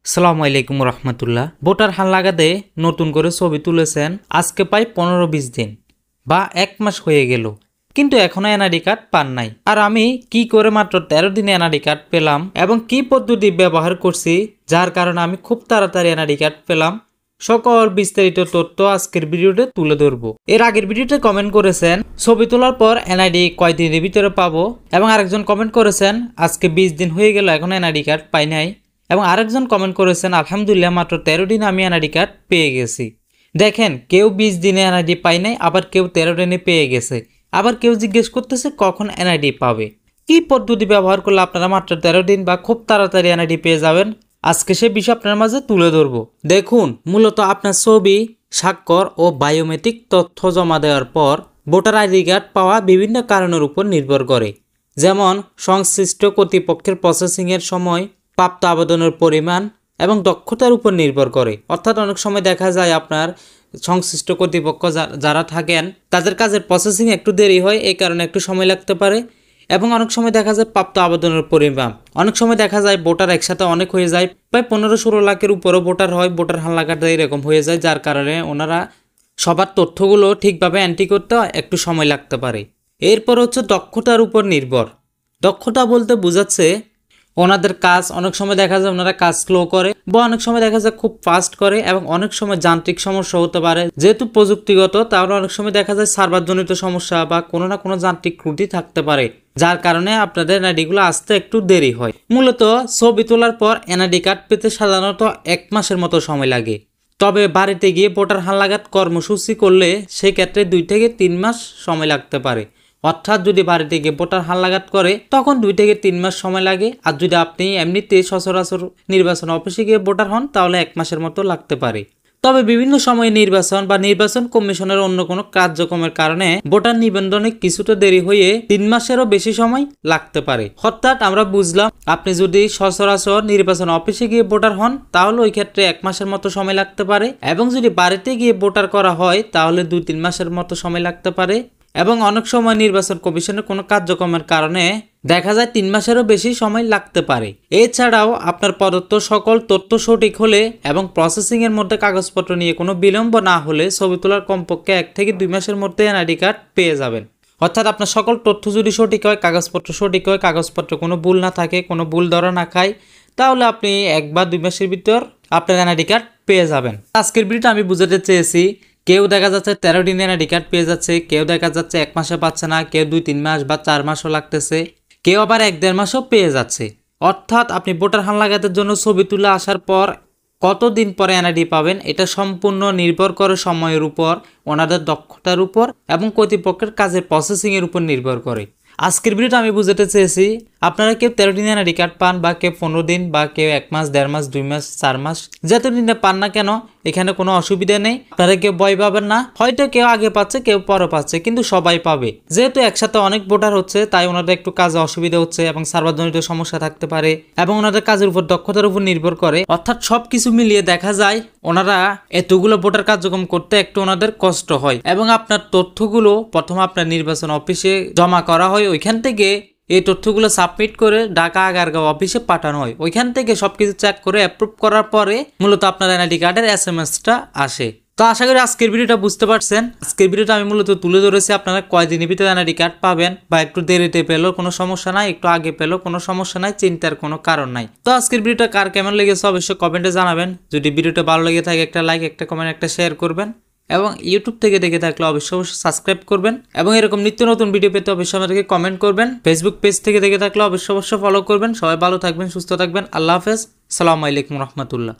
সালামু আলাইকুম রহমতুল্লাহ। ভোটার হালনাগাদে নতুন করে ছবি তুলেছেন আজকে প্রায় 15-20 দিন বা 1 মাস হয়ে গেল, কিন্তু এখনো এনআইডি কার্ড পান নাই। আর আমি কি করে মাত্র 13 দিনে এনআইডি কার্ড পেলাম এবং কি পদ্ধতি ব্যবহার করছি যার কারণে আমি খুব তাড়াতাড়ি এনআইডি কার্ড পেলাম, সকল বিস্তারিত তথ্য আজকের ভিডিওতে তুলে ধরবো। এর আগের ভিডিওতে কমেন্ট করেছেন ছবি তোলার পর এনআইডি কয়দিনের ভিতরে পাবো, এবং আরেকজন কমেন্ট করেছেন আজকে 20 দিন হয়ে গেল এখন এনআইডি কার্ড পাই নাই, এবং আরেকজন কমেন্ট করেছেন আলহামদুলিল্লাহ মাত্র 13 দিনে আমি এনআইডি কার্ড পেয়ে গেছি। দেখেন, কেউ 20 দিনে এনআইডি পাই নাই, আবার কেউ 13 দিনে পেয়ে গেছে, আবার কেউ জিজ্ঞেস করতেছে কখন এনআইডি পাবে। কি পদ্ধতি ব্যবহার করলে আপনারা মাত্র 13 দিন বা খুব তাড়াতাড়ি এনআইডি পেয়ে যাবেন, আজকে সে বিষয় আপনার মাঝে তুলে ধরবো। দেখুন, মূলত আপনার ছবি, স্বাক্ষর ও বায়োমেট্রিক তথ্য জমা দেওয়ার পর ভোটার আইডি কার্ড পাওয়া বিভিন্ন কারণের উপর নির্ভর করে, যেমন সংশ্লিষ্ট কর্তৃপক্ষের প্রসেসিংয়ের সময়, প্রাপ্ত আবেদনের পরিমাণ এবং দক্ষতার উপর নির্ভর করে। অর্থাৎ অনেক সময় দেখা যায় আপনার সংশ্লিষ্ট কর্তৃপক্ষ যারা থাকেন তাদের কাজের প্রসেসিং একটু দেরি হয়, এই কারণে একটু সময় লাগতে পারে। এবং অনেক সময় দেখা যায় প্রাপ্ত আবেদনের পরিমাণ, অনেক সময় দেখা যায় ভোটার একসাথে অনেক হয়ে যায়, প্রায় 15-16 লাখের উপরও ভোটার হয়, ভোটার হালনাগাদে এরকম হয়ে যায়, যার কারণে ওনারা সবার তথ্যগুলো ঠিকভাবে এন্ট্রি করতে একটু সময় লাগতে পারে। এরপর হচ্ছে দক্ষতার উপর নির্ভর। দক্ষতা বলতে বোঝাচ্ছে ওনাদের কাজ, অনেক সময় দেখা যায় ওনারা কাজ স্লো করে বা অনেক সময় দেখা যায় খুব ফাস্ট করে, এবং অনেক সময় যান্ত্রিক সমস্যা হতে পারে, যেহেতু প্রযুক্তিগত তাহলে অনেক সময় দেখা যায় সার্ভারজনিত সমস্যা বা কোনো না কোনো যান্ত্রিক ত্রুটি থাকতে পারে, যার কারণে আপনাদের এনআইডিগুলো আসতে একটু দেরি হয়। মূলত ছবি তোলার পর এনআইডি কার্ড পেতে সাধারণত 1 মাসের মতো সময় লাগে, তবে বাড়িতে গিয়ে ভোটার হালনাগাদ কর্মসূচি করলে সেক্ষেত্রে 2 থেকে 3 মাস সময় লাগতে পারে। অর্থাৎ যদি বাড়িতে গিয়ে ভোটার হালনাগাদ করে তখন 2 থেকে 3 মাস সময় লাগে, আর যদি আপনি এমনিতে সচরাচর নির্বাচন অফিসে গিয়ে ভোটার হন তাহলে 1 মাসের মতো লাগতে পারে। তবে বিভিন্ন সময়ে নির্বাচন বা নির্বাচন কমিশনের অন্য কোনো কার্যক্রমের কারণে ভোটার নিবন্ধনে কিছুটা দেরি হয়ে 3 মাসেরও বেশি সময় লাগতে পারে। অর্থাৎ আমরা বুঝলাম, আপনি যদি সচরাচর নির্বাচন অফিসে গিয়ে ভোটার হন তাহলে ওই ক্ষেত্রে 1 মাসের মতো সময় লাগতে পারে, এবং যদি বাড়িতে গিয়ে ভোটার করা হয় তাহলে 2-3 মাসের মতো সময় লাগতে পারে, এবং অনেক সময় নির্বাচন কমিশনের কোনো কার্যক্রমের কারণে দেখা যায় 3 মাসেরও বেশি সময় লাগতে পারে। এছাড়াও আপনার প্রদত্ত সকল তথ্য সঠিক হলে এবং প্রসেসিং এর মধ্যে কাগজপত্র নিয়ে কোনো বিলম্ব না হলে ছবি তোলার কমপক্ষে 1 থেকে 2 মাসের মধ্যে এনআইডি কার্ড পেয়ে যাবেন। অর্থাৎ আপনার সকল তথ্য যদি সঠিক হয়, কাগজপত্র সঠিক হয়, কাগজপত্র কোনো ভুল না থাকে, কোনো ভুল ধরা না খায়, তাহলে আপনি 1 বা 2 মাসের ভিতর আপনার এনআইডি কার্ড পেয়ে যাবেন। আজকের ভিডিওটা আমি বুঝাতে চেয়েছি, কেউ দেখা যাচ্ছে 13 দিনে এনআইডি কার্ড পেয়ে যাচ্ছে, কেউ দেখা যাচ্ছে 1 মাসে পাচ্ছে না, কেউ 2-3 মাস বা 4 মাসও লাগতেছে, কেউ আবার 1-1.5 মাসও পেয়ে যাচ্ছে। অর্থাৎ আপনি ভোটার হালনাগাদের জন্য ছবি তুলে আসার পর কতদিন পরে এনআইডি পাবেন এটা সম্পূর্ণ নির্ভর করে সময়ের উপর, ওনাদের দক্ষতার উপর এবং কর্তৃপক্ষের কাজের প্রসেসিংয়ের উপর নির্ভর করে। আজকের ভিডিওটা আমি বুঝাতে চেয়েছি, আপনারা কেউ 13 দিনে এনআইডি কার্ড পান বা কেউ 15 দিন বা কেউ 1 মাস, 1.5 মাস, 2 মাস, 4 মাস, যত দিনে পান না কেন এখানে কোনো অসুবিধা নেই। আপনারা কেউ ভয় পাবেন না, হয়তো কেউ আগে পাচ্ছে কেউ পরে পাচ্ছে, কিন্তু সবাই পাবে। যেহেতু একসাথে অনেক ভোটার হচ্ছে তাই ওনাদের একটু কাজে অসুবিধা হচ্ছে এবং সার্ভারজনিত সমস্যা থাকতে পারে, এবং ওনাদের কাজের উপর দক্ষতার উপর নির্ভর করে। অর্থাৎ সবকিছু মিলিয়ে দেখা যায় ওনারা এতগুলো ভোটার কার্যক্রম করতে একটু ওনাদের কষ্ট হয়, এবং আপনার তথ্যগুলো প্রথমে আপনার নির্বাচন অফিসে জমা করা হয়, ওইখান থেকে এই তথ্যগুলো সাবমিট করে ঢাকা আগারগাঁও অফিসে পাঠানো হয়, ওইখান থেকে সবকিছু চেক করে অ্যাপ্রুভ করার পরে মূলত আপনার এনআইডি কার্ডের SMS-টা আসে। তো আশা করি আজকের ভিডিওটা বুঝতে পারছেন। আজকের ভিডিওটা আমি মূলত তুলে ধরেছি আপনারা কয়দিনের ভিতরে এনআইডি কার্ড পাবেন, বা একটু দেরিতে পেলেও কোনো সমস্যা নাই, একটু আগে পেলেও কোনো সমস্যা নাই, চিন্তার কোনো কারণ নাই। তো আজকের ভিডিওটা কার কেমন লেগেছে অবশ্যই কমেন্টে জানাবেন। যদি ভিডিওটা ভালো লেগে থাকে একটা লাইক, একটা কমেন্ট, একটা শেয়ার করবেন, এবং ইউটিউব থেকে দেখে থাকলে অবশ্যই সাবস্ক্রাইব করবেন, এবং এরকম নিত্য নতুন ভিডিও পেতে অবশ্যই আমাদেরকে কমেন্ট করবেন। ফেসবুক পেজ থেকে দেখে থাকলে অবশ্যই ফলো করবেন। সবাই ভালো থাকবেন, সুস্থ থাকবেন। আল্লাহ হাফেজ। আসসালামু আলাইকুম রহমতুল্লাহ।